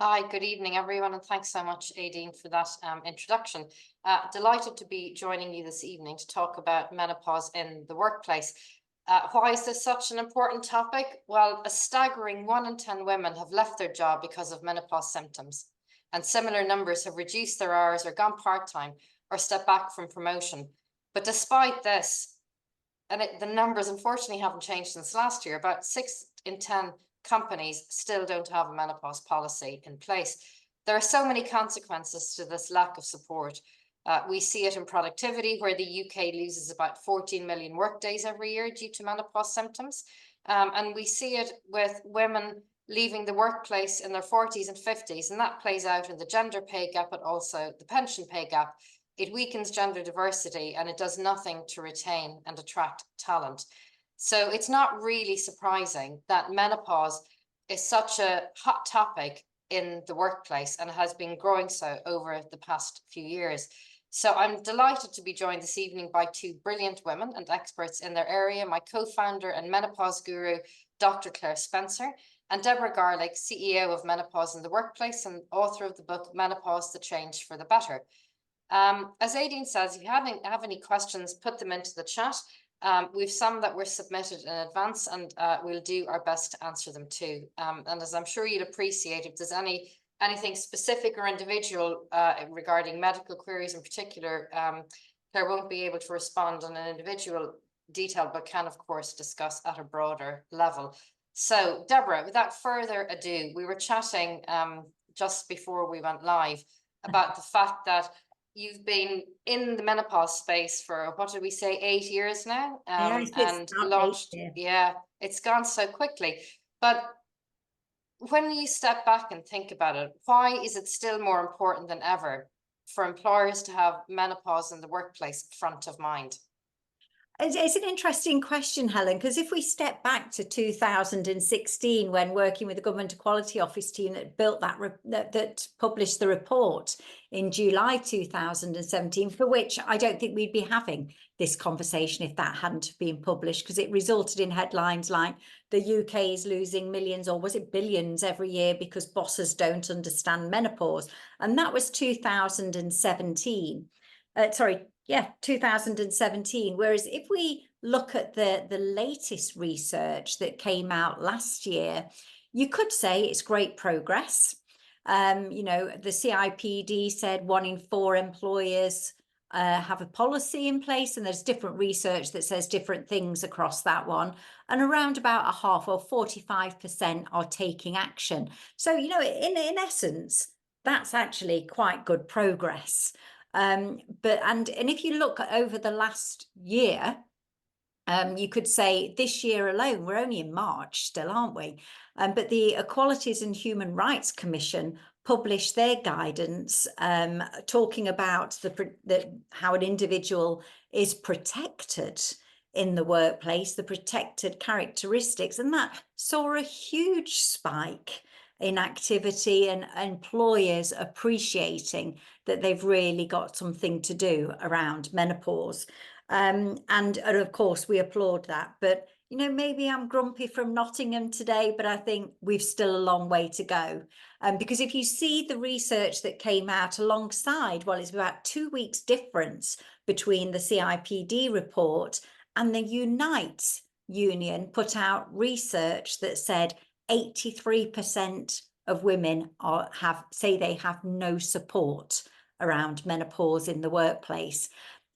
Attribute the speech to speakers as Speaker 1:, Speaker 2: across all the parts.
Speaker 1: Hi, good evening, everyone, and thanks so much, Aideen, for that introduction. Delighted to be joining you this evening to talk about menopause in the workplace. Why is this such an important topic? Well, a staggering 1 in 10 women have left their job because of menopause symptoms, and similar numbers have reduced their hours or gone part-time or stepped back from promotion. But despite this, the numbers unfortunately haven't changed since last year. About 6 in 10 companies still don't have a menopause policy in place. There are so many consequences to this lack of support. We see it in productivity, where the UK loses about 14 million workdays every year due to menopause symptoms. And we see it with women leaving the workplace in their 40s and 50s, and that plays out in the gender pay gap, but also the pension pay gap. It weakens gender diversity, and it does nothing to retain and attract talent. So it's not really surprising that menopause is such a hot topic in the workplace, and has been growing so over the past few years. So I'm delighted to be joined this evening by two brilliant women and experts in their area, my co-founder and menopause guru, Dr. Claire Spencer, and Deborah Garlick, CEO of Menopause in the Workplace and author of the book Menopause, the Change for the Better. As Aideen says, if you have any questions, put them into the chat. We've some that were submitted in advance, and we'll do our best to answer them too. And as I'm sure you'd appreciate, if there's anything specific or individual regarding medical queries in particular, Claire won't be able to respond on an individual detail, but can of course discuss at a broader level. So Deborah, without further ado, we were chatting just before we went live about the fact that you've been in the menopause space for, what did we say, 8 years now? And launched, yeah, it's gone so quickly. But when you step back and think about it, why is it still more important than ever for employers to have menopause in the workplace front of mind?
Speaker 2: It's an interesting question, Helen, because if we step back to 2016, when working with the Government Equality Office team that built that published the report in July 2017, for which I don't think we'd be having this conversation if that hadn't been published, because it resulted in headlines like the UK is losing millions, or was it billions, every year because bosses don't understand menopause. And that was 2017. 2017. Whereas if we look at the latest research that came out last year, you could say it's great progress. The CIPD said 1 in 4 employers have a policy in place, and there's different research that says different things across that one. And around about a half, or 45%, are taking action. So, in essence, that's actually quite good progress. And if you look over the last year, you could say this year alone, we're only in March still, aren't we? But the Equalities and Human Rights Commission published their guidance talking about how an individual is protected in the workplace, the protected characteristics, and that saw a huge spike in activity, and employers appreciating that they've really got something to do around menopause. And of course, we applaud that. But, maybe I'm grumpy from Nottingham today, but I think we've still a long way to go. Because if you see the research that came out alongside, well, it's about 2 weeks difference between the CIPD report and the Unite union put out research that said 83% of women say they have no support around menopause in the workplace.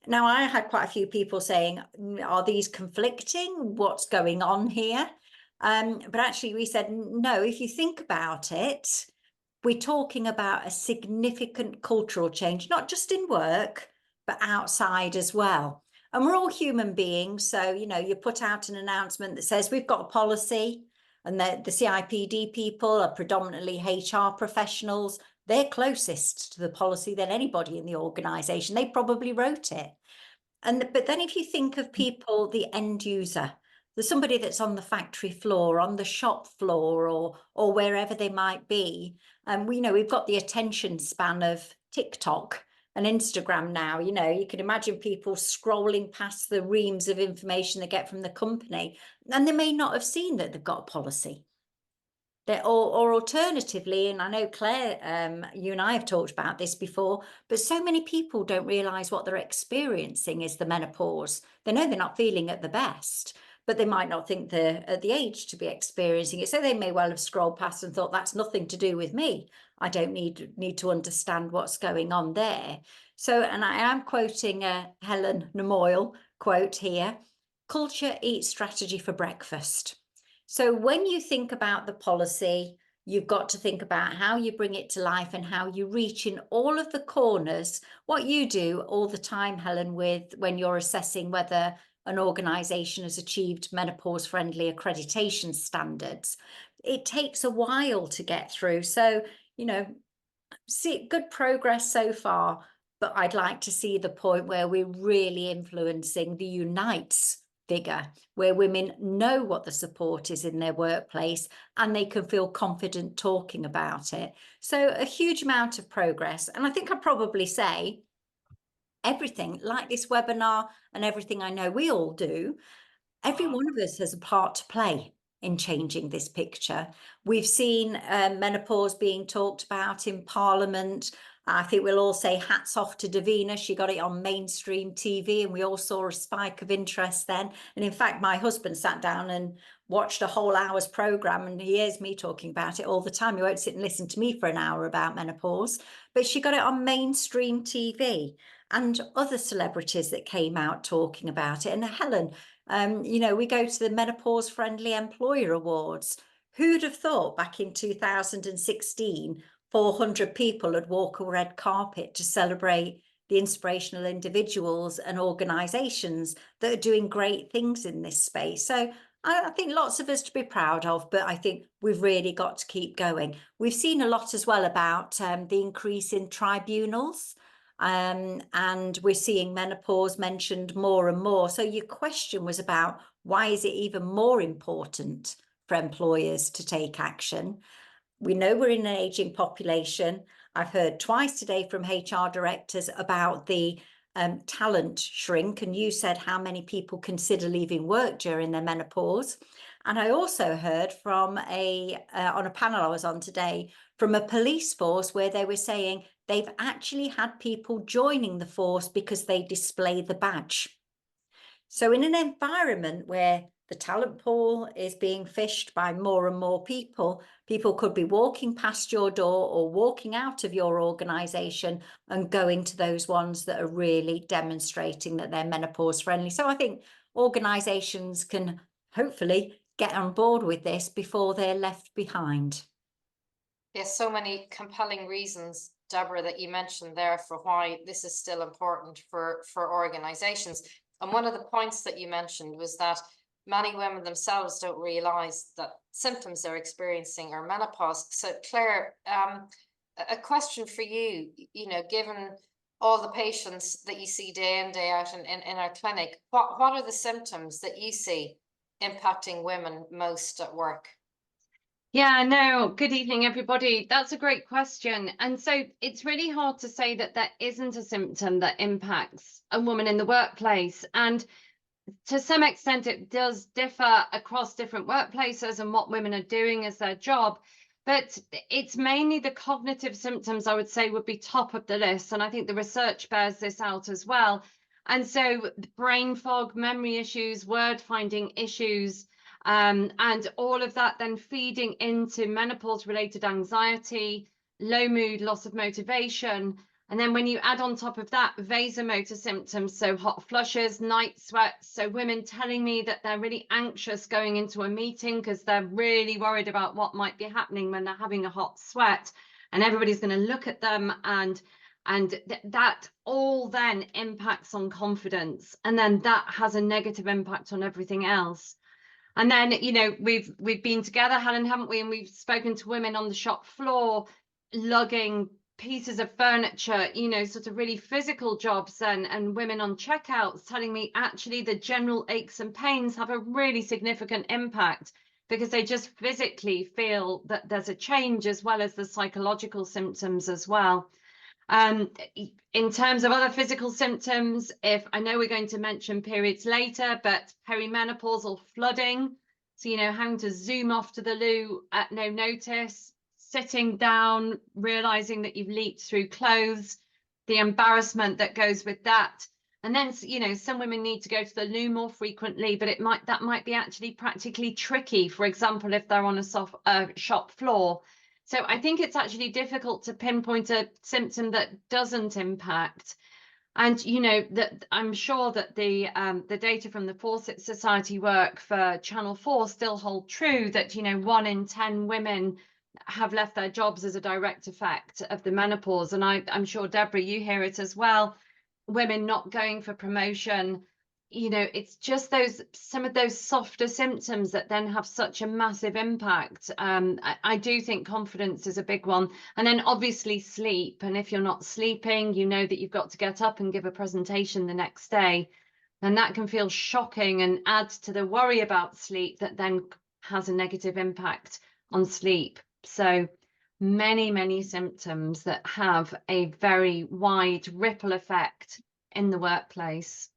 Speaker 2: Now, I had quite a few people saying, are these conflicting? What's going on here? But actually we said, no, if you think about it, we're talking about a significant cultural change, not just in work, but outside as well. And we're all human beings. So, you put out an announcement that says we've got a policy, and the CIPD people are predominantly HR professionals. They're closest to the policy than anybody in the organisation. They probably wrote it. But then if you think of people, the end user, there's somebody that's on the factory floor, on the shop floor, or wherever they might be. We've got the attention span of TikTok and Instagram now. You can imagine people scrolling past the reams of information they get from the company, and they may not have seen that they've got a policy. Or alternatively, and I know Claire, you and I have talked about this before, but so many people don't realise what they're experiencing is the menopause. They know they're not feeling at the best, but they might not think they're at the age to be experiencing it. So they may well have scrolled past and thought, that's nothing to do with me. I don't need to understand what's going on there. So, and I am quoting a Helen Namoyle quote here: culture eats strategy for breakfast. So when you think about the policy, you've got to think about how you bring it to life and how you reach in all of the corners. What you do all the time, Helen, with when you're assessing whether an organisation has achieved menopause-friendly accreditation standards, it takes a while to get through. So, you know, see good progress so far, but I'd like to see the point where we're really influencing the unites figure, where women know what the support is in their workplace and they can feel confident talking about it. So a huge amount of progress. And I think I'd probably say everything like this webinar and everything I know we all do, every one of us has a part to play in changing this picture. We've seen menopause being talked about in Parliament. I think we'll all say hats off to Davina. She got it on mainstream TV and we all saw a spike of interest then. And in fact, my husband sat down and watched a whole hour's programme, and he hears me talking about it all the time. He won't sit and listen to me for an hour about menopause, but she got it on mainstream TV, and other celebrities that came out talking about it. And Helen, you know, we go to the Menopause Friendly Employer Awards. Who'd have thought back in 2016, 400 people would walk a red carpet to celebrate the inspirational individuals and organisations that are doing great things in this space? So I think lots of us to be proud of, but I think we've really got to keep going. We've seen a lot as well about the increase in tribunals. And we're seeing menopause mentioned more and more. So your question was about why is it even more important for employers to take action? We know we're in an aging population. I've heard twice today from HR directors about the talent shrink, and you said how many people consider leaving work during their menopause. And I also heard from on a panel I was on today from a police force where they were saying they've actually had people joining the force because they display the badge. So in an environment where the talent pool is being fished by more and more people, people could be walking past your door or walking out of your organisation and going to those ones that are really demonstrating that they're menopause friendly. So I think organisations can hopefully get on board with this before they're left behind.
Speaker 1: Yes, so many compelling reasons, Deborah, that you mentioned there for why this is still important for organizations. And one of the points that you mentioned was that many women themselves don't realize that symptoms they're experiencing are menopause. So Claire, a question for you, you know, given all the patients that you see day in, day out in our clinic, what are the symptoms that you see impacting women most at work?
Speaker 3: Yeah, no, good evening, everybody. That's a great question. And so it's really hard to say that there isn't a symptom that impacts a woman in the workplace. And to some extent, it does differ across different workplaces and what women are doing as their job. But it's mainly the cognitive symptoms, I would say, would be top of the list. And I think the research bears this out as well. And so brain fog, memory issues, word finding issues, and all of that then feeding into menopause related anxiety, low mood, loss of motivation. And then when you add on top of that vasomotor symptoms, so hot flushes, night sweats, so women telling me that they're really anxious going into a meeting because they're really worried about what might be happening when they're having a hot sweat, and everybody's going to look at them, and that all then impacts on confidence, and then that has a negative impact on everything else. And then, you know, we've been together, Helen, haven't we? And we've spoken to women on the shop floor, lugging pieces of furniture, you know, sort of really physical jobs, and women on checkouts telling me actually the general aches and pains have a really significant impact because they just physically feel that there's a change, as well as the psychological symptoms as well. In terms of other physical symptoms, if I know we're going to mention periods later, but perimenopausal flooding, So, having to zoom off to the loo at no notice, sitting down, realizing that you've leaked through clothes, the embarrassment that goes with that. And then, some women need to go to the loo more frequently, but that might be actually practically tricky. For example, if they're on a shop floor. So I think it's actually difficult to pinpoint a symptom that doesn't impact. And that I'm sure that the data from the Fawcett Society work for Channel 4 still hold true, that 1 in 10 women have left their jobs as a direct effect of the menopause. And I'm sure, Deborah, you hear it as well. Women not going for promotion, it's just some of those softer symptoms that then have such a massive impact. I do think confidence is a big one. And then obviously sleep. And if you're not sleeping, that you've got to get up and give a presentation the next day. And that can feel shocking and add to the worry about sleep that then has a negative impact on sleep. So many symptoms that have a very wide ripple effect in the workplace.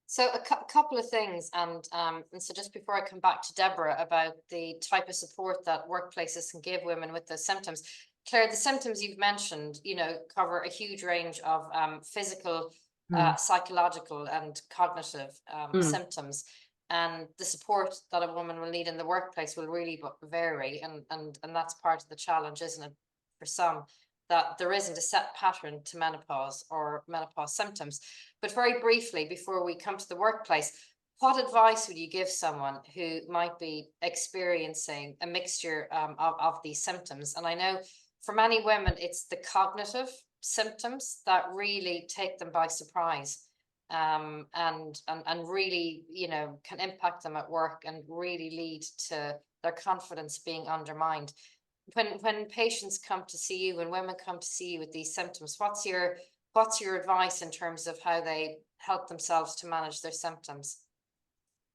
Speaker 1: So a couple of things, and so just before I come back to Deborah about the type of support that workplaces can give women with those symptoms, Claire, the symptoms you've mentioned, cover a huge range of physical, psychological, and cognitive symptoms. And the support that a woman will need in the workplace will really vary, and that's part of the challenge, isn't it, for some, that there isn't a set pattern to menopause or menopause symptoms. But very briefly, before we come to the workplace, what advice would you give someone who might be experiencing a mixture of these symptoms? And I know for many women, it's the cognitive symptoms that really take them by surprise. And really, can impact them at work and really lead to their confidence being undermined. When patients come to see you, when women come to see you with these symptoms, what's your advice in terms of how they help themselves to manage their symptoms?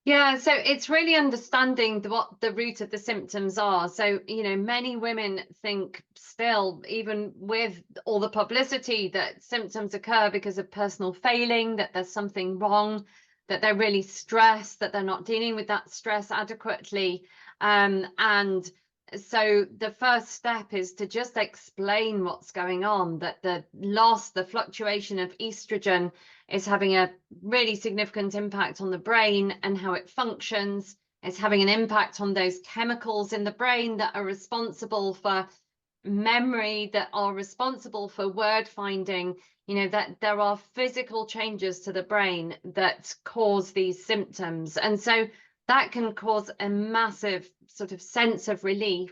Speaker 3: Yeah, so it's really understanding what the root of the symptoms are. So, many women think still, even with all the publicity, that symptoms occur because of personal failing, that there's something wrong, that they're really stressed, that they're not dealing with that stress adequately. And so the first step is to just explain what's going on, that the fluctuation of estrogen is having a really significant impact on the brain and how it functions. It's having an impact on those chemicals in the brain that are responsible for memory, that are responsible for word finding, that there are physical changes to the brain that cause these symptoms. And so that can cause a massive sort of sense of relief.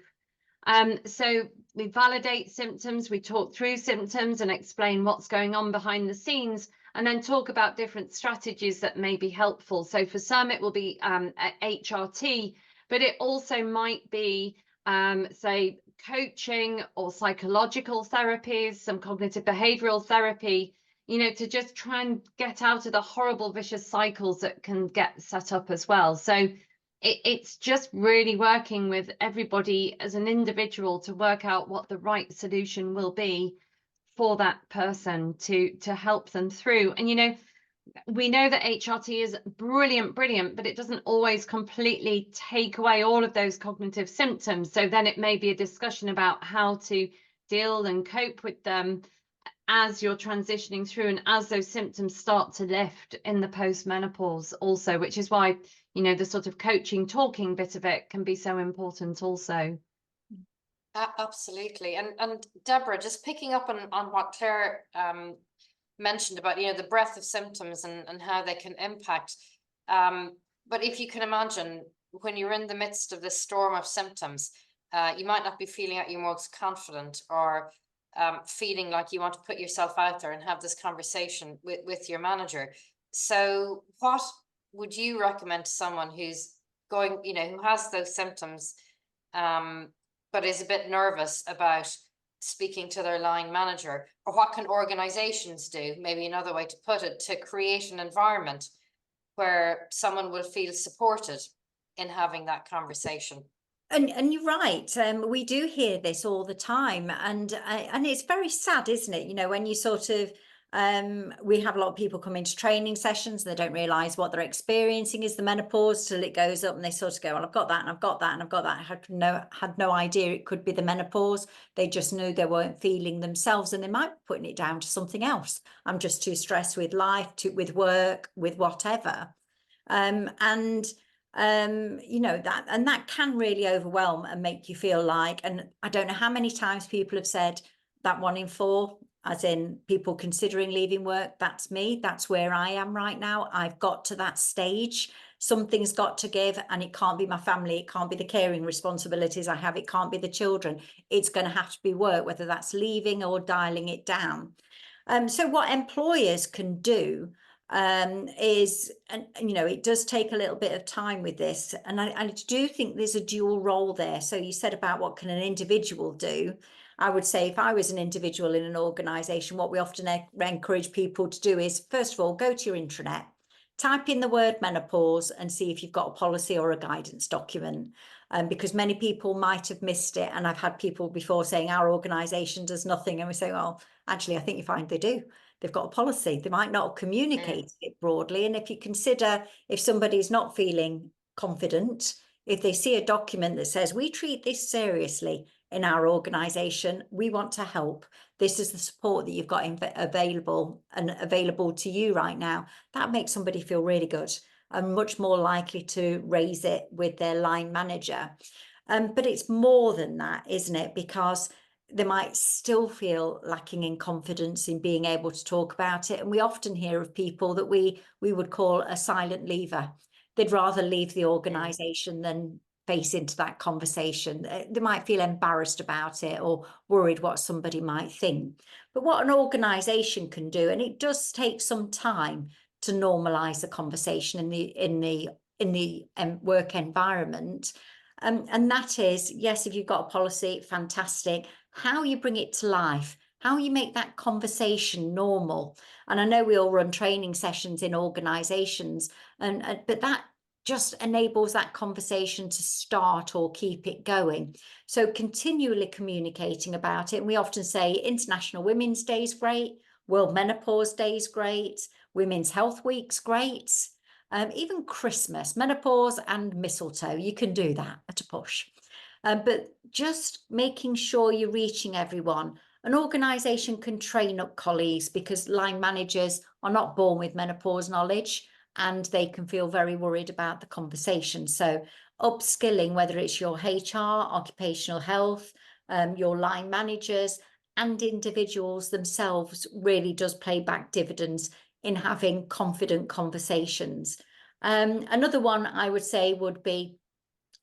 Speaker 3: So we validate symptoms, we talk through symptoms and explain what's going on behind the scenes, and then talk about different strategies that may be helpful. So for some, it will be HRT, but it also might be, say, coaching or psychological therapies, some cognitive behavioral therapy, to just try and get out of the horrible vicious cycles that can get set up as well. So it's just really working with everybody as an individual to work out what the right solution will be for that person to help them through. And we know that HRT is brilliant, but it doesn't always completely take away all of those cognitive symptoms. So then it may be a discussion about how to deal and cope with them as you're transitioning through and as those symptoms start to lift in the post-menopause also, which is why, the sort of coaching, talking bit of it can be so important also.
Speaker 1: Absolutely. And Deborah, just picking up on what Claire mentioned about, the breadth of symptoms and how they can impact. But if you can imagine, when you're in the midst of this storm of symptoms, you might not be feeling at your most confident, or feeling like you want to put yourself out there and have this conversation with your manager. So what would you recommend to someone who's going, who has those symptoms, but is a bit nervous about speaking to their line manager? Or what can organizations do, maybe another way to put it, to create an environment where someone will feel supported in having that conversation?
Speaker 2: And you're right. We do hear this all the time, and it's very sad, isn't it? When you sort of We have a lot of people come into training sessions, they don't realise what they're experiencing is the menopause till it goes up, and they sort of go, well, I've got that and I've got that and I've got that. I had no idea it could be the menopause. They just knew they weren't feeling themselves, and they might be putting it down to something else. I'm just too stressed with life, with work, with whatever. You know, that can really overwhelm and make you feel like, and I don't know how many times people have said that 1 in 4, as in people considering leaving work, that's me, that's where I am right now. I've got to that stage. Something's got to give, and it can't be my family, it can't be the caring responsibilities I have, it can't be the children, it's going to have to be work, whether that's leaving or dialing it down. So what employers can do is, and you know, it does take a little bit of time with this, and I do think there's a dual role there. So you said about what can an individual do. I would say if I was an individual in an organisation, what we often encourage people to do is, first of all, go to your intranet, type in the word menopause and see if you've got a policy or a guidance document. Because many people might have missed it, and I've had people before saying our organisation does nothing, and we say, well, actually, I think you find they do. They've got a policy. They might not communicate it broadly. And if you consider, if somebody's not feeling confident, if they see a document that says, we treat this seriously in our organisation, we want to help, this is the support that you've got available to you right now, that makes somebody feel really good and much more likely to raise it with their line manager. But it's more than that, isn't it? Because they might still feel lacking in confidence in being able to talk about it. And we often hear of people that we would call a silent leaver. They'd rather leave the organisation than face into that conversation. They might feel embarrassed about it or worried what somebody might think. But what an organisation can do, and it does take some time to normalise the conversation in the work environment. And that is, yes, if you've got a policy, fantastic. How you bring it to life, how you make that conversation normal. And I know we all run training sessions in organisations, but that just enables that conversation to start or keep it going. So continually communicating about it. And we often say International Women's Day is great, World Menopause Day is great, Women's Health Week's great. Even Christmas, menopause and mistletoe, you can do that at a push. But just making sure you're reaching everyone. An organisation can train up colleagues, because line managers are not born with menopause knowledge, and they can feel very worried about the conversation. So upskilling, whether it's your HR, occupational health, your line managers and individuals themselves, really does play back dividends in having confident conversations. Another one I would say would be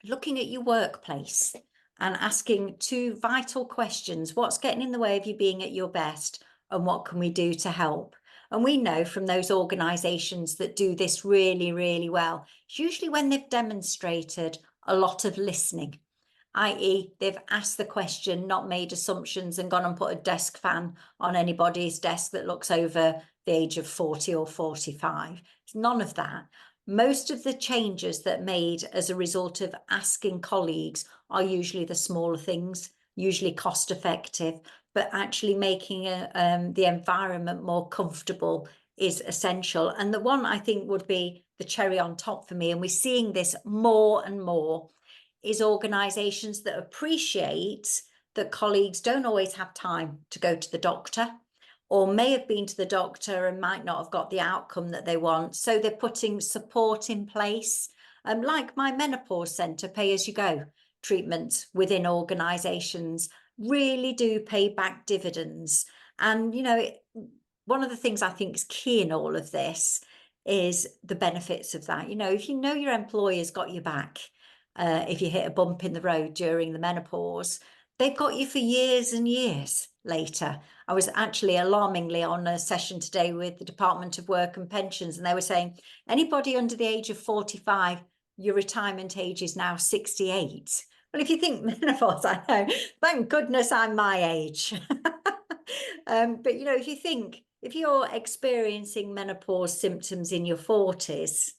Speaker 2: looking at your workplace and asking 2 vital questions. What's getting in the way of you being at your best, and what can we do to help? And we know from those organisations that do this really, really well, it's usually when they've demonstrated a lot of listening, i.e. they've asked the question, not made assumptions and gone and put a desk fan on anybody's desk that looks over the age of 40 or 45. It's none of that. Most of the changes that made as a result of asking colleagues are usually the smaller things, usually cost effective, but actually making the environment more comfortable is essential. And the one I think would be the cherry on top for me, and we're seeing this more and more, is organisations that appreciate that colleagues don't always have time to go to the doctor, or may have been to the doctor and might not have got the outcome that they want. So they're putting support in place, like my menopause centre, pay as you go treatments within organisations really do pay back dividends. And, you know, one of the things I think is key in all of this is the benefits of that. You know, if you know your employer's got your back, if you hit a bump in the road during the menopause, they've got you for years and years later. I was actually alarmingly on a session today with the Department of Work and Pensions, and they were saying anybody under the age of 45, your retirement age is now 68. Well, if you think menopause, I know, thank goodness I'm my age. But, you know, if you think, if you're experiencing menopause symptoms in your 40s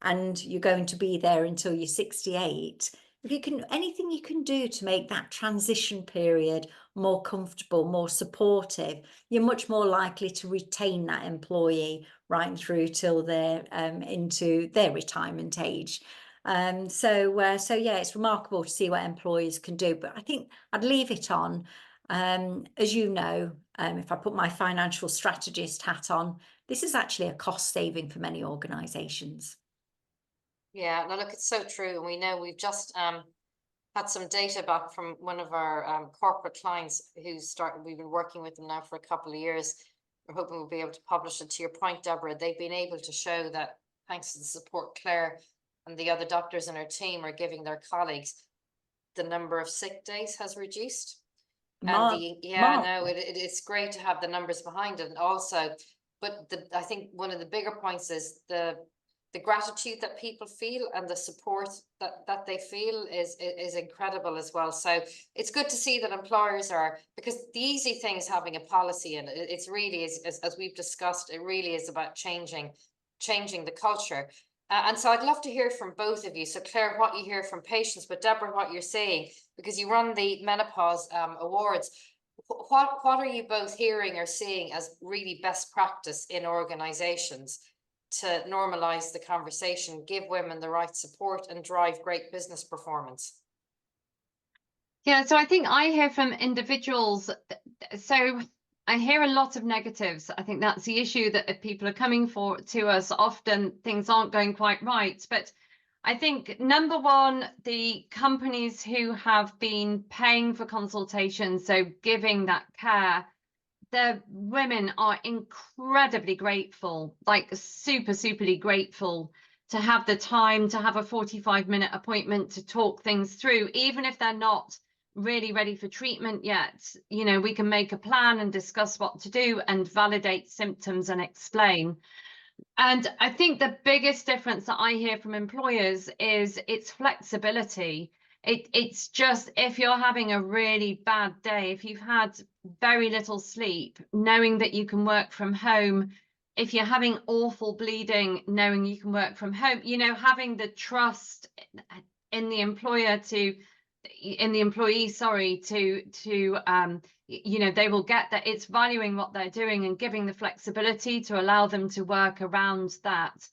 Speaker 2: and you're going to be there until you're 68, if you can, anything you can do to make that transition period more comfortable, more supportive, you're much more likely to retain that employee right through till they're into their retirement age. So yeah, it's remarkable to see what employers can do. But I think I'd leave it on, as you know, if I put my financial strategist hat on, this is actually a cost saving for many organisations.
Speaker 1: Yeah, no, look, it's so true. And we know we've just had some data back from one of our corporate clients we've been working with them now for a couple of years. We're hoping we'll be able to publish it. To your point, Deborah, they've been able to show that thanks to the support Claire and the other doctors in her team are giving their colleagues, the number of sick days has reduced. And it's great to have the numbers behind it. And also, but I think one of the bigger points is the gratitude that people feel and the support that they feel is incredible as well. So it's good to see that employers are, because the easy thing is having a policy, and it's really as we've discussed, it really is about changing the culture. And so I'd love to hear from both of you. So Claire, what you hear from patients, but Deborah, what you're saying, because you run the Menopause Awards. What are you both hearing or seeing as really best practice in organizations to normalize the conversation, give women the right support, and drive great business performance?
Speaker 3: Yeah, so I think I hear from individuals. So I hear a lot of negatives. I think that's the issue, that if people are coming to us, often things aren't going quite right. But I think, number one, the companies who have been paying for consultations, so giving that care, the women are incredibly grateful, like superly grateful, to have the time to have a 45-minute appointment to talk things through, even if they're not really ready for treatment yet. We can make a plan and discuss what to do and validate symptoms and explain. And I think the biggest difference that I hear from employers is its flexibility. It's just, if you're having a really bad day, if you've had very little sleep, knowing that you can work from home. If you're having awful bleeding, knowing you can work from home, having the trust in the employee, sorry, to they will get that it's valuing what they're doing and giving the flexibility to allow them to work around that.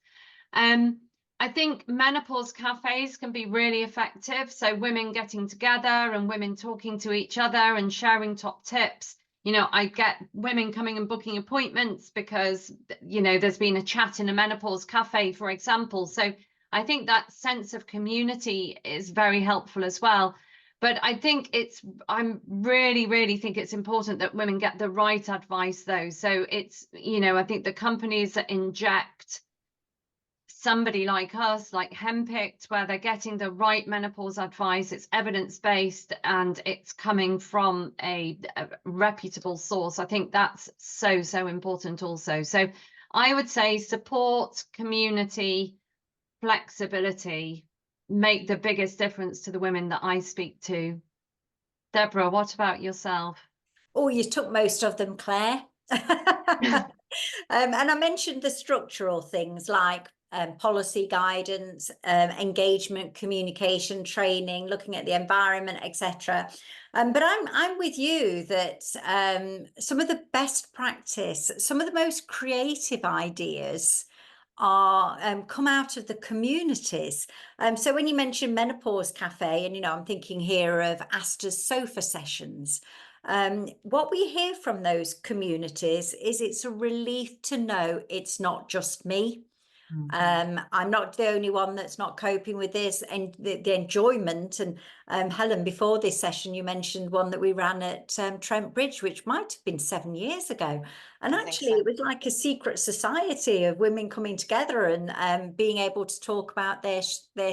Speaker 3: I think menopause cafes can be really effective. So women getting together and women talking to each other and sharing top tips. I get women coming and booking appointments because, there's been a chat in a menopause cafe, for example. So I think that sense of community is very helpful as well. But I think I really think it's important that women get the right advice, though. So it's, I think the companies that inject somebody like us, like Hempicked, where they're getting the right menopause advice, it's evidence-based and it's coming from a reputable source. I think that's so important also. So I would say support, community, flexibility make the biggest difference to the women that I speak to. Deborah, what about yourself?
Speaker 2: Oh, you took most of them, Claire. And I mentioned the structural things like policy guidance, engagement, communication, training, looking at the environment, etc. But I'm with you that some of the best practice, some of the most creative ideas are come out of the communities. So when you mention Menopause Cafe, and I'm thinking here of Asta's sofa sessions. What we hear from those communities is it's a relief to know it's not just me. I'm not the only one that's not coping with this, and the enjoyment. And Helen, before this session, you mentioned one that we ran at Trent Bridge, which might have been 7 years ago. And actually, it was like a secret society of women coming together and being able to talk about their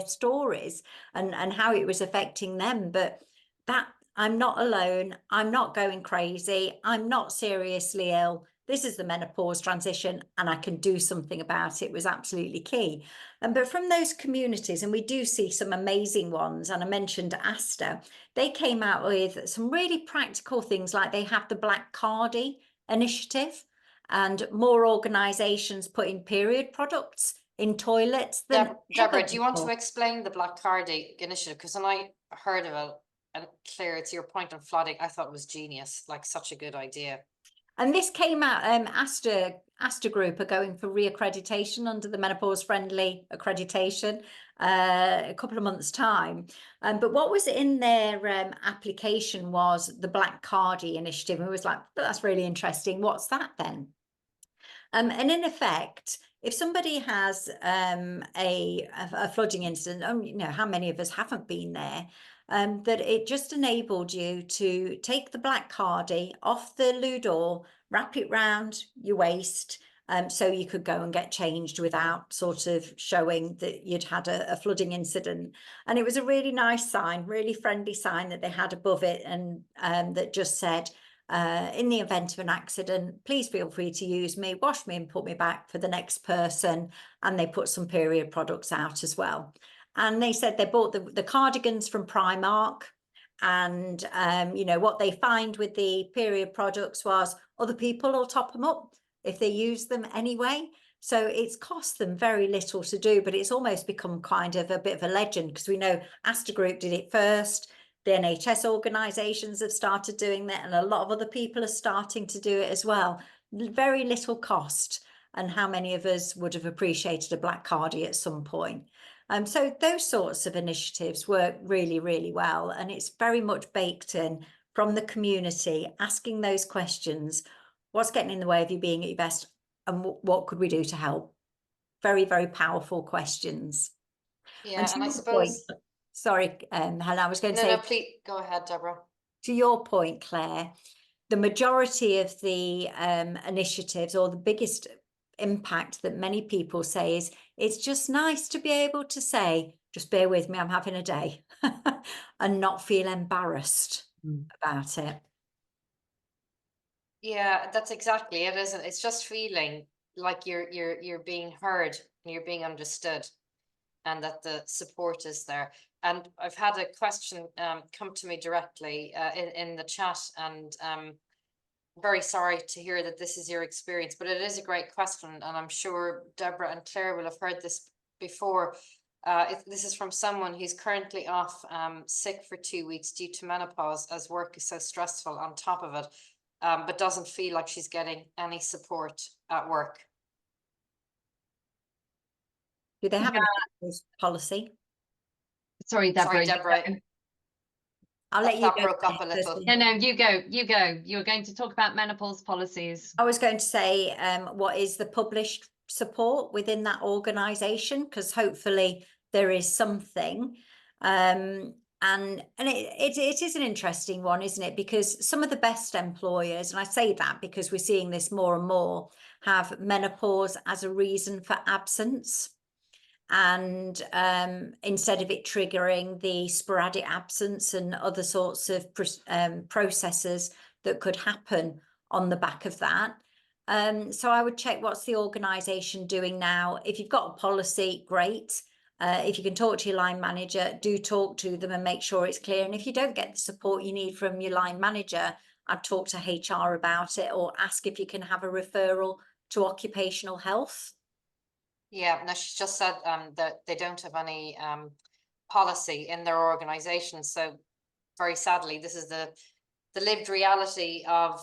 Speaker 2: stories and how it was affecting them. But that, I'm not alone. I'm not going crazy. I'm not seriously ill. This is the menopause transition and I can do something about it, was absolutely key. But from those communities, and we do see some amazing ones, and I mentioned Asta, they came out with some really practical things, like they have the Black Cardi initiative, and more organisations putting period products in toilets than
Speaker 1: Deborah,
Speaker 2: ever
Speaker 1: do you want to
Speaker 2: before.
Speaker 1: explain the Black Cardi initiative? Because when I heard of it, and Claire, it's your point on flooding, I thought it was genius, like such a good idea.
Speaker 2: And this came out, Astor Group are going for reaccreditation under the menopause friendly accreditation a couple of months' time. But what was in their application was the Black Cardi initiative. And it was like, that's really interesting. What's that then? And in effect, if somebody has a flooding incident, you know, how many of us haven't been there? That it just enabled you to take the Black Cardi off the loo door, wrap it round your waist, so you could go and get changed without sort of showing that you'd had a flooding incident. And it was a really nice sign, really friendly sign that they had above it, and that just said, in the event of an accident, please feel free to use me, wash me and put me back for the next person. And they put some period products out as well. And they said they bought the cardigans from Primark. And, you know, what they find with the period products was other people will top them up if they use them anyway. So it's cost them very little to do, but it's almost become kind of a bit of a legend, because we know Astor Group did it first. The NHS organisations have started doing that, and a lot of other people are starting to do it as well. Very little cost, and how many of us would have appreciated a Black Cardi at some point? So those sorts of initiatives work really, really well, and it's very much baked in from the community, asking those questions. What's getting in the way of you being at your best, and what could we do to help? Very, very powerful questions.
Speaker 1: Yeah, and I suppose...
Speaker 2: Sorry, Helen, I was going to say...
Speaker 1: No, please, go ahead, Deborah.
Speaker 2: To your point, Claire, the majority of the initiatives, or the biggest impact that many people say, is it's just nice to be able to say, just bear with me, I'm having a day, and not feel embarrassed about it.
Speaker 1: Yeah, that's exactly it, isn't it? It's just feeling like you're being heard and you're being understood, and that the support is there. And I've had a question come to me directly in the chat, and very sorry to hear that this is your experience, but it is a great question, and I'm sure Deborah and Claire will have heard this before. This is from someone who's currently off sick for 2 weeks due to menopause, as work is so stressful on top of it, but doesn't feel like she's getting any support at work.
Speaker 2: Do they have a policy?
Speaker 3: Sorry, Deborah.
Speaker 1: Sorry, Deborah.
Speaker 2: I'll let you go.
Speaker 1: Broke up a little.
Speaker 3: No, you go. You're going to talk about menopause policies.
Speaker 2: I was going to say, what is the published support within that organisation? Because hopefully there is something. And it is an interesting one, isn't it? Because some of the best employers, and I say that because we're seeing this more and more, have menopause as a reason for absence. And instead of it triggering the sporadic absence and other sorts of processes that could happen on the back of that. So I would check, what's the organisation doing now? If you've got a policy, great. If you can talk to your line manager, do talk to them and make sure it's clear. And if you don't get the support you need from your line manager, I'd talk to HR about it, or ask if you can have a referral to occupational health.
Speaker 1: Yeah, no, she just said that they don't have any policy in their organisation. So very sadly, this is the lived reality of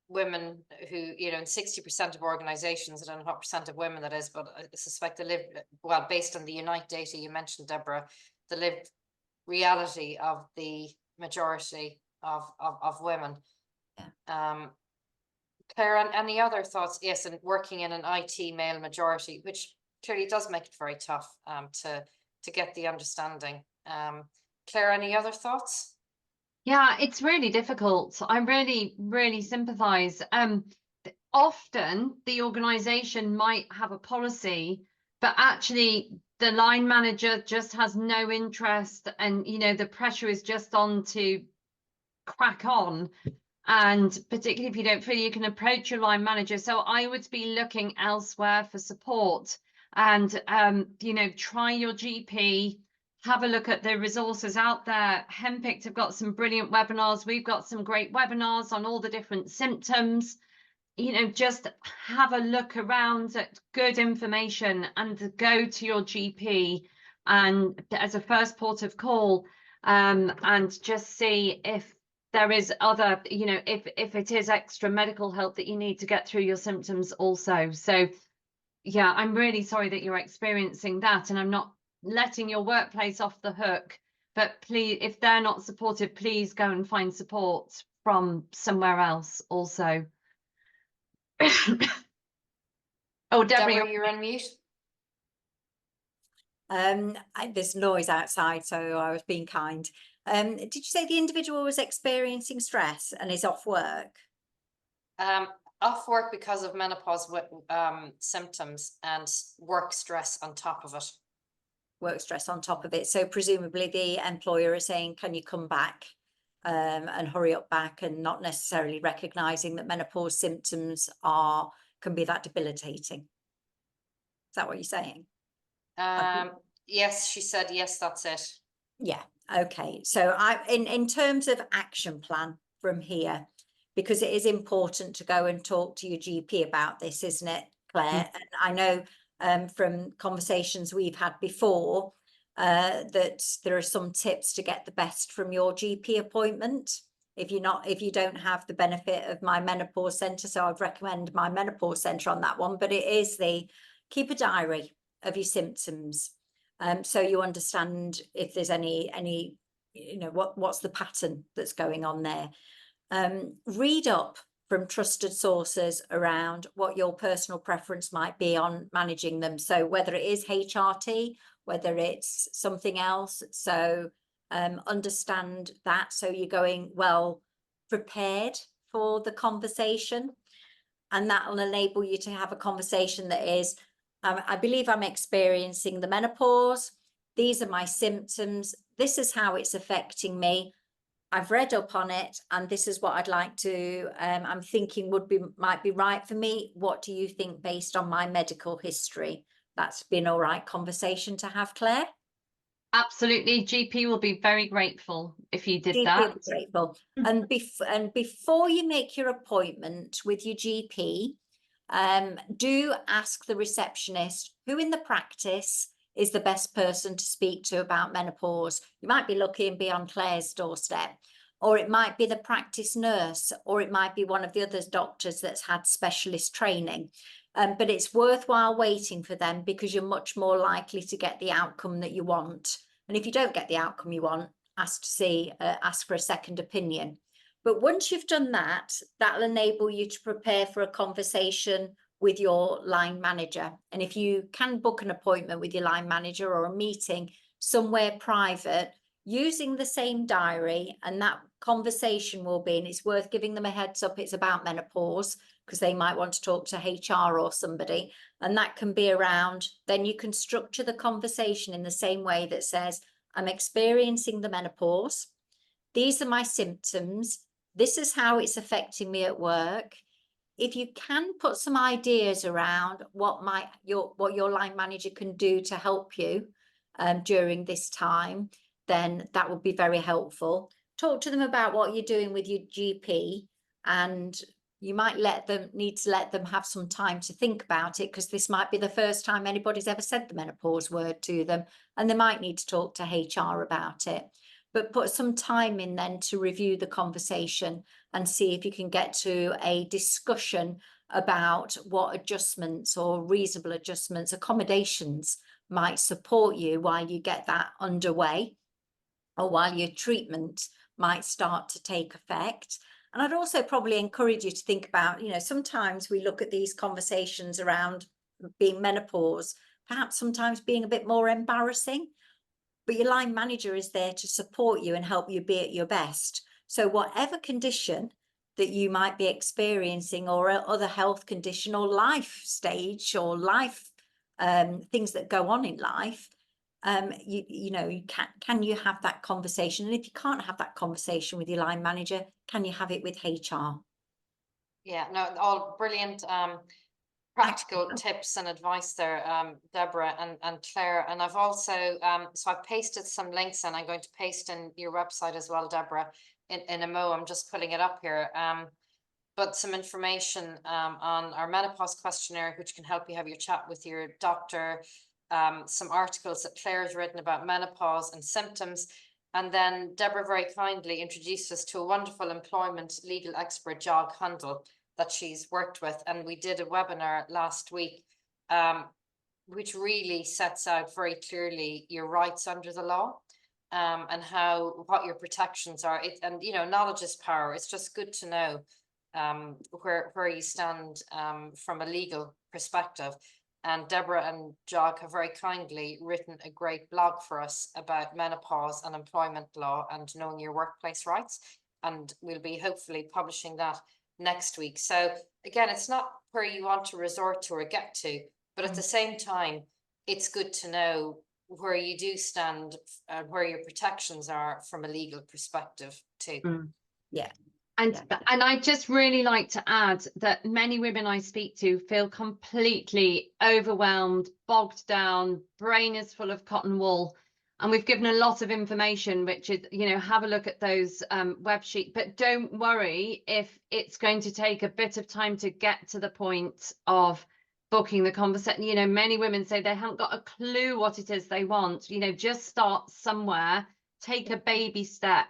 Speaker 1: women who, you know, in 60% of organisations, I don't know what percent of women that is, but I suspect the lived, well, based on the Unite data you mentioned, Deborah, the lived reality of the majority of women. Yeah. Claire, any other thoughts? Yes, and working in an IT male majority, which clearly does make it very tough to get the understanding. Claire, any other thoughts?
Speaker 3: Yeah, it's really difficult. I really sympathise. Often the organisation might have a policy, but actually the line manager just has no interest, and you know the pressure is just on to crack on. And particularly if you don't feel you can approach your line manager. So I would be looking elsewhere for support, and you know, try your GP, have a look at the resources out there. Hempict have got some brilliant webinars. We've got some great webinars on all the different symptoms. you know, just have a look around at good information and go to your GP and as a first port of call, and just see if there is other, you know, if it is extra medical help that you need to get through your symptoms also. So yeah, I'm really sorry that you're experiencing that, and I'm not letting your workplace off the hook. But please, if they're not supportive, please go and find support from somewhere else also. Oh, Deborah,
Speaker 1: Deborah, you're on mute.
Speaker 2: There's noise outside, so I was being kind. Did you say the individual was experiencing stress and is off work?
Speaker 1: Off work because of menopause with symptoms and work stress on top of it.
Speaker 2: Work stress on top of it. So presumably the employer is saying, can you come back and hurry up back, and not necessarily recognizing that menopause symptoms can be that debilitating. Is that what you're saying?
Speaker 1: Yes, she said, yes, that's it.
Speaker 2: Yeah. Okay. So in terms of action plan from here, because it is important to go and talk to your GP about this, isn't it, Claire? And I know from conversations we've had before that there are some tips to get the best from your GP appointment. If you don't have the benefit of my menopause centre, so I'd recommend my menopause centre on that one. But it is keep a diary of your symptoms, so you understand if there's any you know what's the pattern that's going on there. Read up from trusted sources around what your personal preference might be on managing them. So whether it is HRT, whether it's something else. So understand that, so you're going well prepared for the conversation, and that will enable you to have a conversation that is, I believe I'm experiencing the menopause. These are my symptoms. This is how it's affecting me. I've read up on it, and this is what I'd like to, I'm thinking might be right for me. What do you think based on my medical history? That's been all right conversation to have, Claire.
Speaker 3: Absolutely. GP will be very grateful if you did
Speaker 2: GP
Speaker 3: that.
Speaker 2: will be grateful. And before you make your appointment with your GP, do ask the receptionist who in the practice is the best person to speak to about menopause. You might be lucky and be on Claire's doorstep, or it might be the practice nurse, or it might be one of the other doctors that's had specialist training. But it's worthwhile waiting for them, because you're much more likely to get the outcome that you want. And if you don't get the outcome you want, ask for a second opinion. But once you've done that, that'll enable you to prepare for a conversation with your line manager. And if you can book an appointment with your line manager or a meeting somewhere private using the same diary, and that conversation will be, and it's worth giving them a heads up, it's about menopause, because they might want to talk to HR or somebody, and that can be around, then you can structure the conversation in the same way that says, I'm experiencing the menopause. These are my symptoms. This is how it's affecting me at work. If you can put some ideas around what your line manager can do to help you during this time, then that would be very helpful. Talk to them about what you're doing with your GP, and you might need to let them have some time to think about it, because this might be the first time anybody's ever said the menopause word to them, and they might need to talk to HR about it. But put some time in then to review the conversation and see if you can get to a discussion about what adjustments or reasonable adjustments, accommodations might support you while you get that underway, or while your treatment might start to take effect. And I'd also probably encourage you to think about, you know, sometimes we look at these conversations around being menopause, perhaps sometimes being a bit more embarrassing, but your line manager is there to support you and help you be at your best. So whatever condition that you might be experiencing, or other health condition or life stage or life things that go on in life, can you have that conversation? And if you can't have that conversation with your line manager, can you have it with HR?
Speaker 1: Yeah, no, all brilliant practical tips and advice there, Deborah and Claire. And I've also so I've pasted some links, and I'm going to paste in your website as well, Deborah, in a mo. I'm just pulling it up here. but some information on our menopause questionnaire, which can help you have your chat with your doctor, some articles that Claire has written about menopause and symptoms. And then Deborah very kindly introduced us to a wonderful employment legal expert, Jog Handel, that she's worked with. And we did a webinar last week, which really sets out very clearly your rights under the law, and what your protections are. And knowledge is power. It's just good to know where you stand from a legal perspective. And Deborah and Jog have very kindly written a great blog for us about menopause and employment law and knowing your workplace rights. And we'll be hopefully publishing that next week. So again, it's not where you want to resort to or get to, but at the same time, it's good to know where you do stand and where your protections are from a legal perspective too.
Speaker 2: Yeah.
Speaker 3: And I'd just really like to add that many women I speak to feel completely overwhelmed, bogged down, brain is full of cotton wool. And we've given a lot of information, which is, have a look at those web sheets. But don't worry if it's going to take a bit of time to get to the point of booking the conversation. Many women say they haven't got a clue what it is they want. Just start somewhere, take a baby step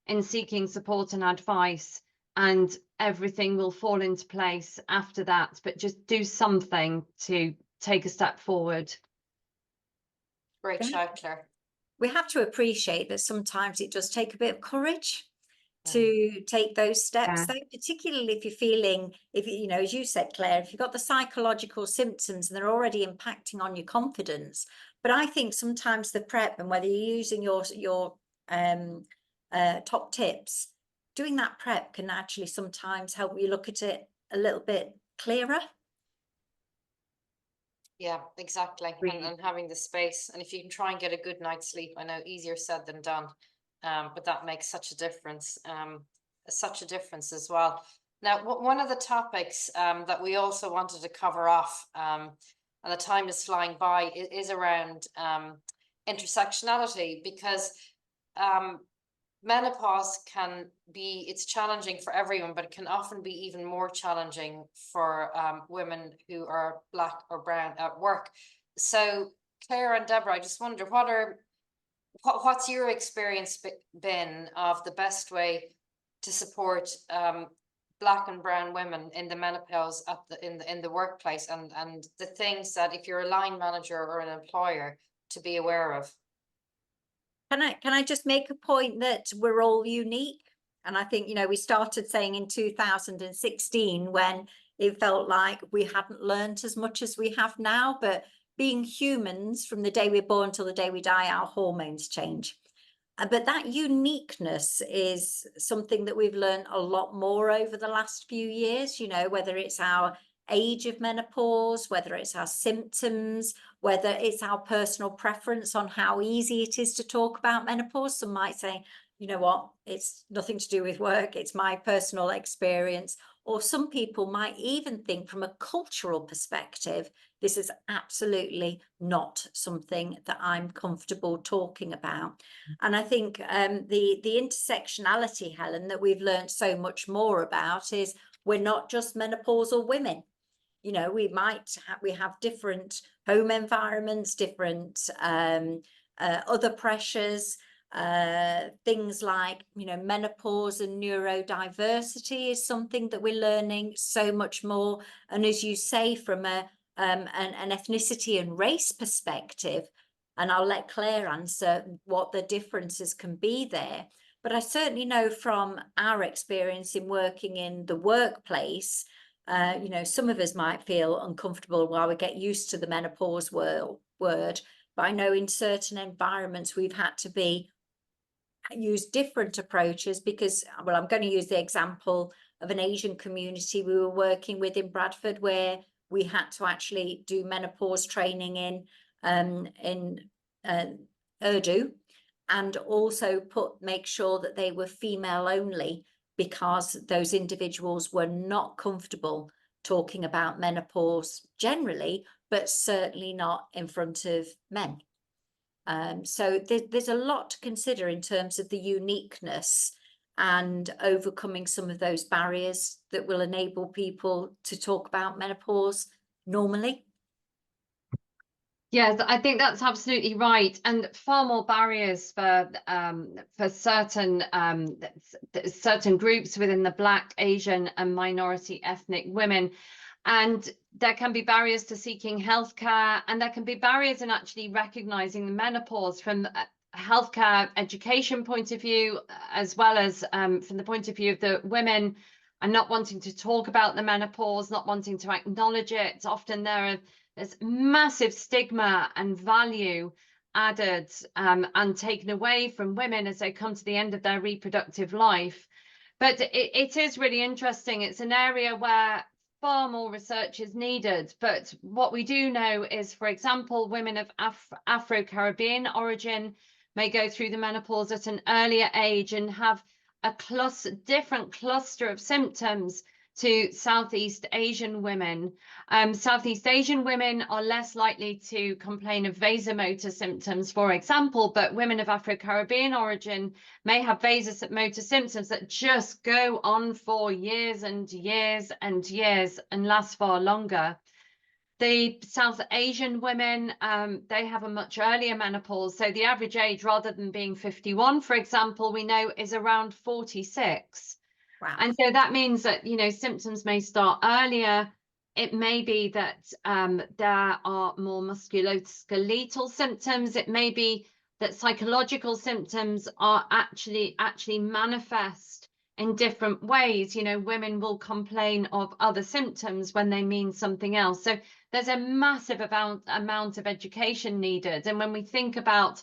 Speaker 3: in seeking support and advice, and everything will fall into place after that. But just do something to take a step forward.
Speaker 1: Great shout, Claire.
Speaker 2: We have to appreciate that sometimes it does take a bit of courage to take those steps, though, particularly if you're feeling, as you said, Claire, if you've got the psychological symptoms and they're already impacting on your confidence. But I think sometimes the prep, and whether you're using your top tips, doing that prep can actually sometimes help you look at it a little bit clearer.
Speaker 1: Yeah, exactly. And having the space, and if you can try and get a good night's sleep, I know easier said than done, but that makes such a difference, as well. Now, one of the topics that we also wanted to cover off, and the time is flying by, is around intersectionality, because menopause it's challenging for everyone, but it can often be even more challenging for women who are Black or brown at work. So Claire and Deborah, I just wonder, what's your experience been of the best way to support Black and brown women in the menopause in the workplace, and the things that, if you're a line manager or an employer, to be aware of?
Speaker 2: Can I just make a point that we're all unique? And I think, we started saying in 2016, when it felt like we hadn't learned as much as we have now, but being humans, from the day we're born till the day we die, our hormones change. But that uniqueness is something that we've learned a lot more over the last few years, whether it's our age of menopause, whether it's our symptoms, whether it's our personal preference on how easy it is to talk about menopause. Some might say, you know what, it's nothing to do with work, it's my personal experience. Or some people might even think, from a cultural perspective, this is absolutely not something that I'm comfortable talking about. And I think the intersectionality, Helen, that we've learned so much more about is we're not just menopausal women. We have different home environments, different other pressures, things like, menopause and neurodiversity is something that we're learning so much more. And as you say, from an ethnicity and race perspective, and I'll let Claire answer what the differences can be there. But I certainly know from our experience in working in the workplace, some of us might feel uncomfortable while we get used to the menopause word, but I know in certain environments we've had to use different approaches, because, well, I'm going to use the example of an Asian community we were working with in Bradford, where we had to actually do menopause training in Urdu, and also make sure that they were female only, because those individuals were not comfortable talking about menopause generally, but certainly not in front of men. So there's a lot to consider in terms of the uniqueness and overcoming some of those barriers that will enable people to talk about menopause normally?
Speaker 3: Yes, I think that's absolutely right, and far more barriers for certain certain groups within the Black, Asian, and minority ethnic women. And there can be barriers to seeking healthcare, and there can be barriers in actually recognizing the menopause from a healthcare education point of view, as well as from the point of view of the women, and not wanting to talk about the menopause, not wanting to acknowledge it. Often there's massive stigma and value added and taken away from women as they come to the end of their reproductive life. But it is really interesting. It's an area where far more research is needed. But what we do know is, for example, women of Afro-Caribbean origin may go through the menopause at an earlier age and have a different cluster of symptoms to Southeast Asian women. Southeast Asian women are less likely to complain of vasomotor symptoms, for example, but women of Afro-Caribbean origin may have vasomotor symptoms that just go on for years and years and years and last far longer. The South Asian women, they have a much earlier menopause. So the average age, rather than being 51, for example, we know is around 46.
Speaker 2: Wow.
Speaker 3: And so that means that, you know, symptoms may start earlier. It may be that there are more musculoskeletal symptoms. It may be that psychological symptoms are actually manifest in different ways. You know, women will complain of other symptoms when they mean something else. So there's a massive amount of education needed. And when we think about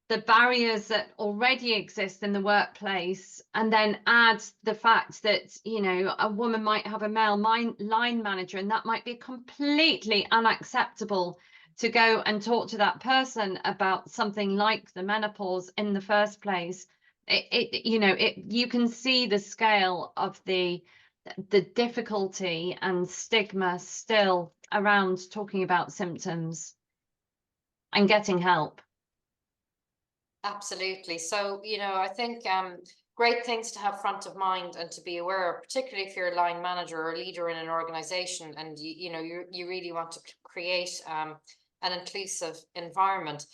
Speaker 3: the barriers that already exist in the workplace, and then add the fact that, you know, a woman might have a male line manager, and that might be completely unacceptable to go and talk to that person about something like the menopause in the first place. You can see the scale of the difficulty and stigma still around talking about symptoms and getting help.
Speaker 1: Absolutely. So, you know, I think great things to have front of mind and to be aware of, particularly if you're a line manager or a leader in an organization, and you really want to create an inclusive environment.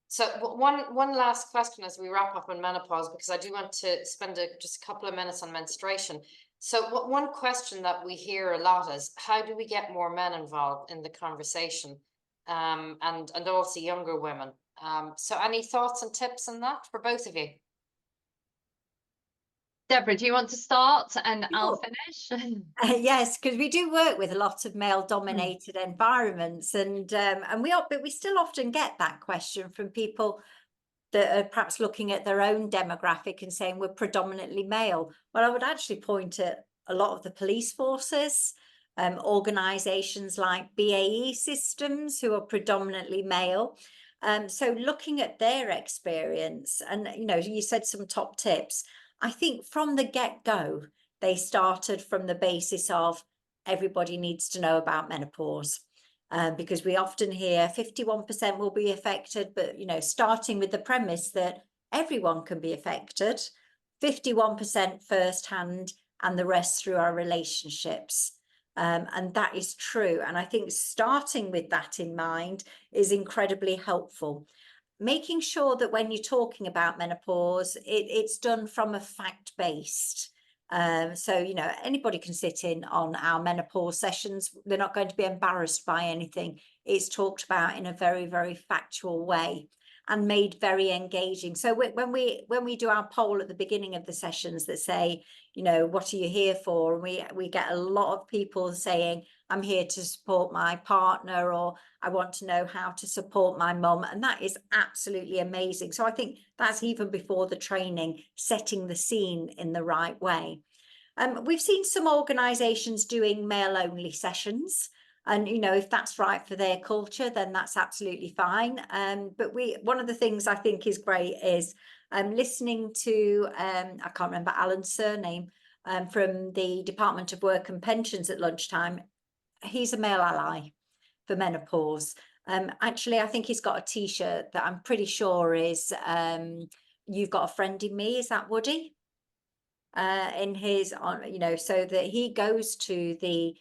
Speaker 1: So one last question as we wrap up on menopause, because I do want to spend just a couple of minutes on menstruation. So one question that we hear a lot is, how do we get more men involved in the conversation, and also younger women? So any thoughts and tips on that for both of you?
Speaker 3: Deborah, do you want to start and I'll
Speaker 2: Sure.
Speaker 3: finish?
Speaker 2: Yes, because we do work with a lot of male-dominated environments, and we still often get that question from people that are perhaps looking at their own demographic and saying we're predominantly male. Well, I would actually point at a lot of the police forces, organisations like BAE Systems, who are predominantly male. So looking at their experience, and you said some top tips. I think from the get-go, they started from the basis of everybody needs to know about menopause. Because we often hear 51% will be affected, but starting with the premise that everyone can be affected, 51% firsthand, and the rest through our relationships. And that is true. And I think starting with that in mind is incredibly helpful. Making sure that when you're talking about menopause, it's done from a fact-based. So anybody can sit in on our menopause sessions. They're not going to be embarrassed by anything. It's talked about in a very, very factual way and made very engaging. So when we do our poll at the beginning of the sessions that say, what are you here for? And we get a lot of people saying, I'm here to support my partner, or I want to know how to support my mum. And that is absolutely amazing. So I think that's even before the training, setting the scene in the right way. We've seen some organisations doing male-only sessions. And, if that's right for their culture, then that's absolutely fine. But one of the things I think is great is listening to, I can't remember Alan's surname, from the Department of Work and Pensions at lunchtime. He's a male ally for menopause. Actually, I think he's got a T-shirt that I'm pretty sure is, you've got a friend in me. Is that Woody? in his on, you know, so that he goes to the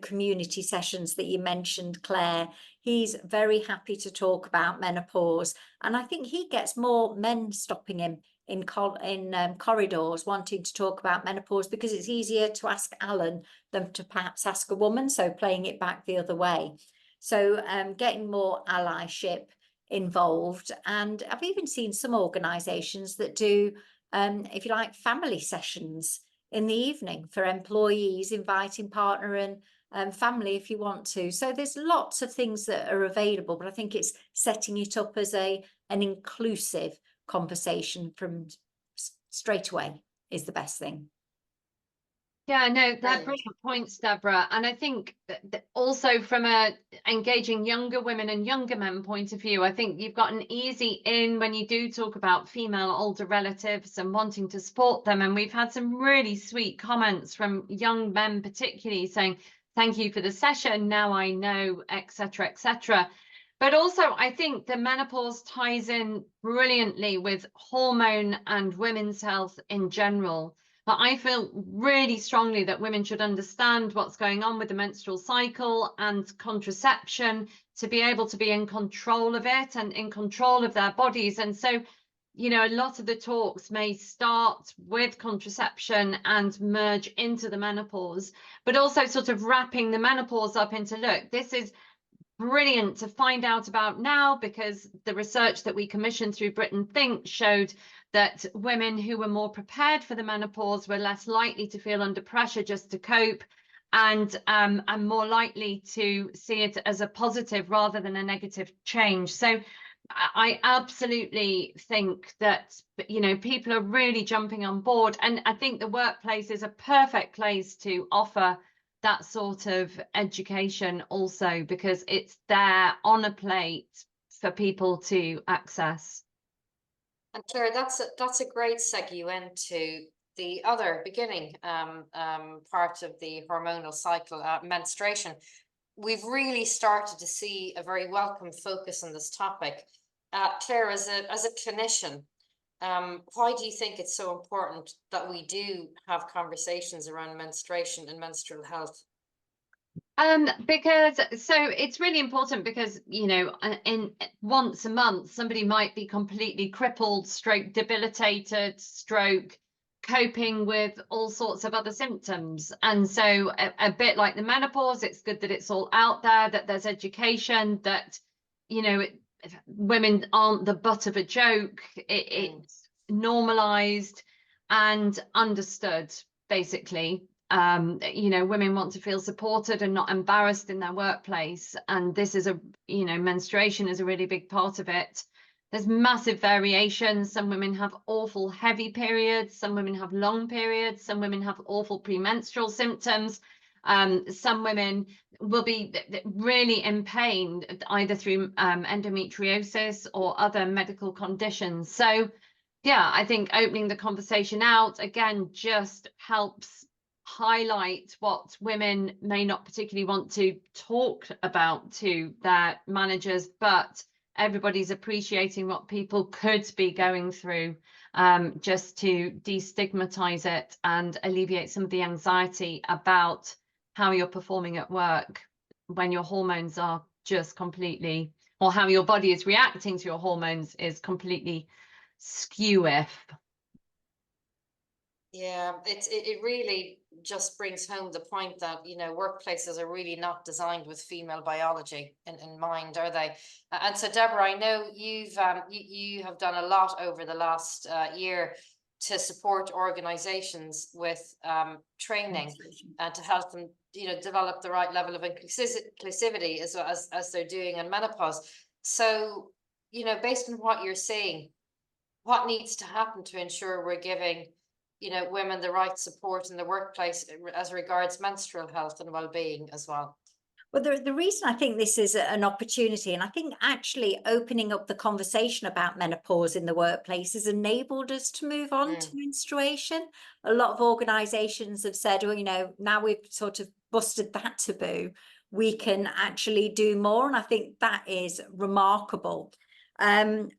Speaker 2: community sessions that you mentioned, Claire. He's very happy to talk about menopause, and I think he gets more men stopping him in corridors wanting to talk about menopause, because it's easier to ask Alan than to perhaps ask a woman, so playing it back the other way. So getting more allyship involved. And I've even seen some organizations that do if you like, family sessions in the evening for employees, inviting partner and family if you want to. So there's lots of things that are available, but I think it's setting it up as an inclusive conversation from straight away is the best thing.
Speaker 3: Yeah, no, they're
Speaker 1: Brilliant.
Speaker 3: brilliant points, Deborah. And I think that also from a engaging younger women and younger men point of view, I think you've got an easy in when you do talk about female older relatives and wanting to support them. And we've had some really sweet comments from young men, particularly saying, thank you for the session. Now I know, etc., etc. But also, I think the menopause ties in brilliantly with hormone and women's health in general. But I feel really strongly that women should understand what's going on with the menstrual cycle and contraception to be able to be in control of it and in control of their bodies. And so, you know, a lot of the talks may start with contraception and merge into the menopause, but also sort of wrapping the menopause up into, look, this is brilliant to find out about now, because the research that we commissioned through Britain Think showed that women who were more prepared for the menopause were less likely to feel under pressure just to cope, and more likely to see it as a positive rather than a negative change. So I absolutely think that, you know, people are really jumping on board, and I think the workplace is a perfect place to offer that sort of education also, because it's there on a plate for people to access.
Speaker 1: And Claire, that's a great segue into the other beginning part of the hormonal cycle, menstruation. We've really started to see a very welcome focus on this topic. Claire, as a clinician, why do you think it's so important that we do have conversations around menstruation and menstrual health?
Speaker 3: Because so it's really important, because, you know, in once a month somebody might be completely crippled, stroke debilitated, stroke coping with all sorts of other symptoms. And so a bit like the menopause, it's good that it's all out there, that there's education, that, you know, women aren't the butt of a joke. It's normalized and understood, basically. You know, women want to feel supported and not embarrassed in their workplace. And this is you know, menstruation is a really big part of it. There's massive variations. Some women have awful heavy periods. Some women have long periods. Some women have awful premenstrual symptoms. Some women will be really in pain, either through endometriosis or other medical conditions. So, yeah, I think opening the conversation out, again, just helps highlight what women may not particularly want to talk about to their managers, but everybody's appreciating what people could be going through, just to destigmatize it and alleviate some of the anxiety about how you're performing at work when your hormones are just completely, or how your body is reacting to your hormones is completely skew-if.
Speaker 1: Yeah, it really just brings home the point that, you know, workplaces are really not designed with female biology in mind, are they? And so, Deborah, I know you have done a lot over the last year to support organizations with training and to help them, you know, develop the right level of inclusivity as they're doing in menopause. So, you know, based on what you're seeing, what needs to happen to ensure we're giving, you know, women the right support in the workplace as regards menstrual health and well-being as well?
Speaker 2: Well, the reason I think this is an opportunity, and I think actually opening up the conversation about menopause in the workplace has enabled us to move on to menstruation. A lot of organizations have said, well, you know, now we've sort of busted that taboo, we can actually do more. And I think that is remarkable. They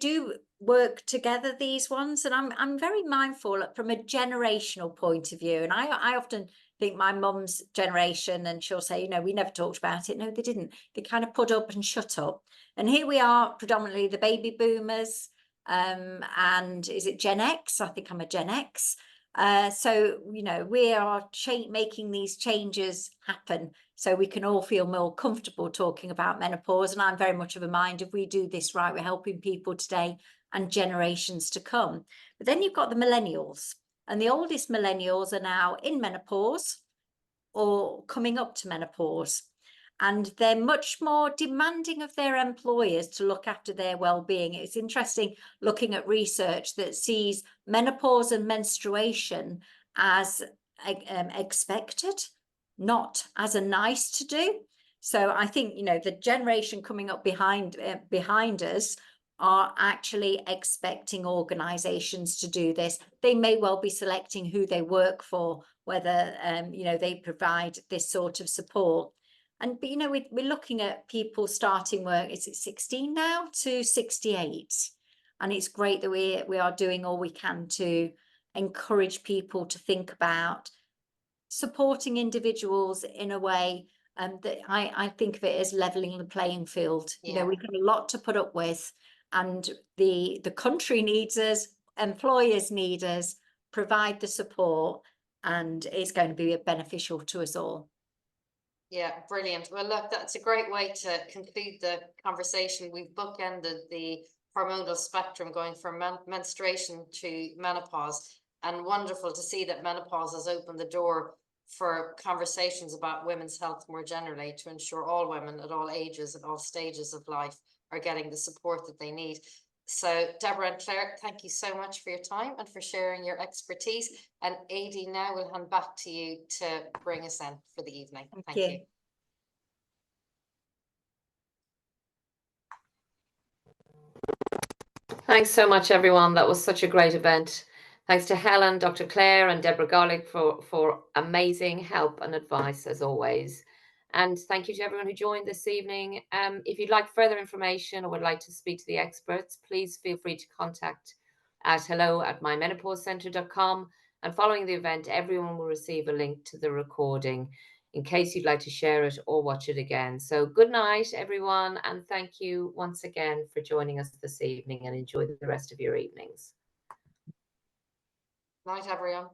Speaker 2: do work together, these ones, and I'm very mindful from a generational point of view. And I often think my mum's generation, and she'll say, you know, we never talked about it. No, they didn't. They kind of put up and shut up. And here we are, predominantly the baby boomers, and is it Gen X? I think I'm a Gen X. So, you know, we are making these changes happen so we can all feel more comfortable talking about menopause. And I'm very much of a mind, if we do this right, we're helping people today and generations to come. But then you've got the millennials, and the oldest millennials are now in menopause or coming up to menopause. And they're much more demanding of their employers to look after their well-being. It's interesting looking at research that sees menopause and menstruation as expected, not as a nice to do. So I think, you know, the generation coming up behind us are actually expecting organizations to do this. They may well be selecting who they work for, whether you know, they provide this sort of support. But you know, we're looking at people starting work, is it 16 now to 68? And it's great that we are doing all we can to encourage people to think about supporting individuals in a way that I think of it as leveling the playing field. You know, we've got a lot to put up with, and the country needs us, employers need us, provide the support, and it's going to be beneficial to us all.
Speaker 1: Yeah, brilliant. Well, look, that's a great way to conclude the conversation. We've bookended the hormonal spectrum, going from menstruation to menopause, and wonderful to see that menopause has opened the door for conversations about women's health more generally, to ensure all women at all ages and all stages of life are getting the support that they need. So Deborah and Claire, thank you so much for your time and for sharing your expertise. And Adi, now we'll hand back to you to bring us in for the evening. Thank you.
Speaker 4: Thanks so much, everyone. That was such a great event. Thanks to Helen, Dr. Claire, and Deborah Garlick for amazing help and advice, as always. And thank you to everyone who joined this evening. If you'd like further information or would like to speak to the experts, please feel free to contact at hello@mymenopausecentre.com. And following the event, everyone will receive a link to the recording in case you'd like to share it or watch it again. So good night, everyone. And thank you once again for joining us this evening, and enjoy the rest of your evenings.
Speaker 1: Night, everyone.